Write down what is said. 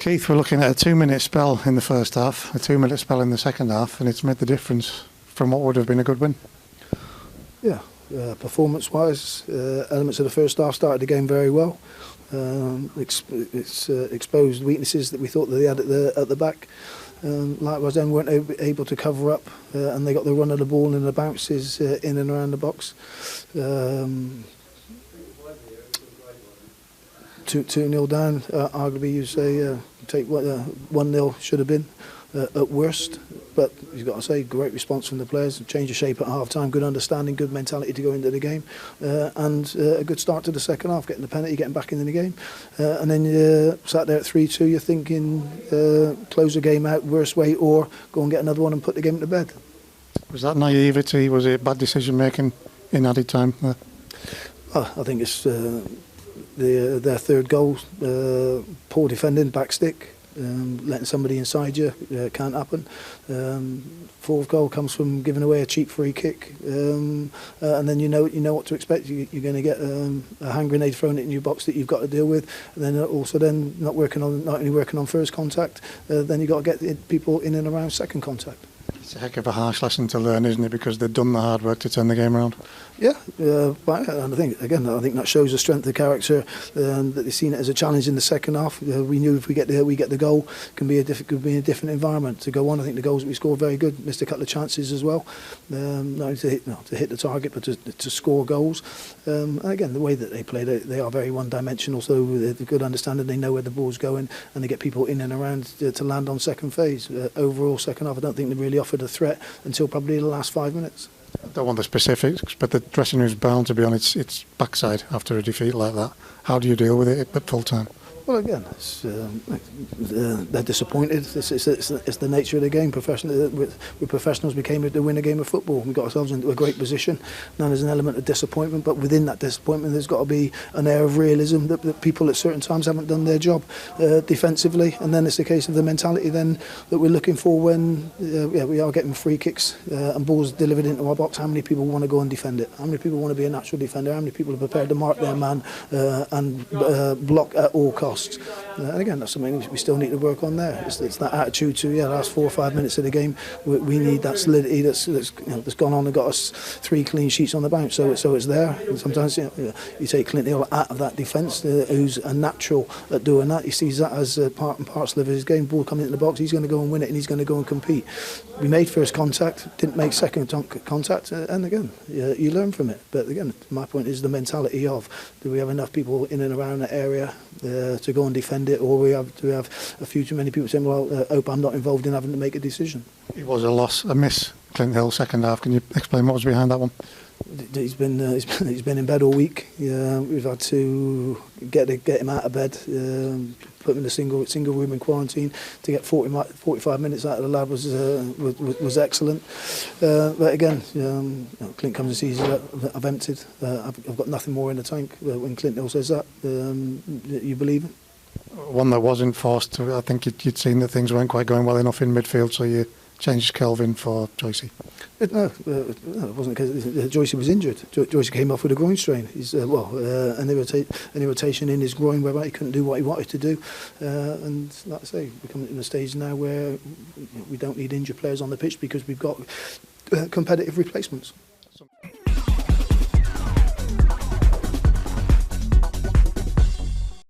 Keith, we're looking at a 2-minute spell in the first half, a 2-minute spell in the second half, and it's made the difference from what would have been a good win. Yeah, performance-wise, elements of the first half started the game very well. It's exposed weaknesses that we thought that they had at the back. Likewise, then weren't able to cover up, and they got the run of the ball and the bounces in and around the box. 2-0 down, arguably you say take 1-0 should have been at worst, but you've got to say great response from the players, change of shape at half time, good understanding, good mentality to go into the game, and a good start to the second half, getting the penalty, getting back into the game, and then you sat there at 3-2, you're thinking close the game out worst way or go and get another one and put the game to bed. Was that naivety? Was it bad decision making in added time? I think it's their third goal, poor defending, back stick, letting somebody inside you can't happen. Fourth goal comes from giving away a cheap free kick, and then you know what to expect. You're going to get a hand grenade thrown in your box that you've got to deal with, and then also not only working on first contact, then you've got to get people in and around second contact. It's a heck of a harsh lesson to learn, isn't it? Because they've done the hard work to turn the game around. Yeah, but and I think that shows the strength of character, that they've seen it as a challenge in the second half. We knew if we get the goal, could be a different environment to go on. I think the goals that we scored very good. Missed a couple of chances as well, not only to hit the target, but to score goals. And again, the way that they play, they are very one-dimensional. So they've a good understanding. They know where the ball's going, and they get people in and around to land on second phase. Overall, second half, I don't think they really offered a threat until probably the last 5 minutes. I don't want the specifics, but the dressing room's bound to be on its backside after a defeat like that. How do you deal with it at full time? Well, again, they're disappointed. It's the nature of the game. We're professionals. We came here to win a game of football. We got ourselves into a great position. Now there's an element of disappointment, but within that disappointment, there's got to be an air of realism that people at certain times haven't done their job defensively, and then it's a case of the mentality then that we're looking for when we are getting free kicks and balls delivered into our box. How many people want to go and defend it? How many people want to be a natural defender? How many people are prepared to mark their man and block at all costs? And again, that's something we still need to work on there. It's that attitude to the last 4 or 5 minutes of the game. We need that solidity that's gone on and got us 3 clean sheets on the bounce. So it's there. And sometimes you take Clint Hill out of that defence, who's a natural at doing that. He sees that as part and parcel of his game. Ball coming into the box, he's going to go and win it, and he's going to go and compete. We made first contact, didn't make second contact, and again, you learn from it. But again, my point is the mentality of, do we have enough people in and around that area to go and defend it, or do we have a few too many people saying, well, hope I'm not involved in having to make a decision. It was a miss, Clint Hill, second half. Can you explain what was behind that one? He's been in bed all week. We've had to get him out of bed, put him in a single room in quarantine. To get 45 minutes out of the lab was excellent. But again, Clint comes and sees that I've emptied. I've got nothing more in the tank. When Clint Hill says that, you believe it. One that wasn't forced. I think you'd seen that things weren't quite going well enough in midfield, so you changed Kelvin for Joycey. No, it wasn't because Joycey was injured. Joycey came off with a groin strain. He's an irritation in his groin whereby he couldn't do what he wanted to do. And like I say, we're coming to a stage now where we don't need injured players on the pitch because we've got competitive replacements.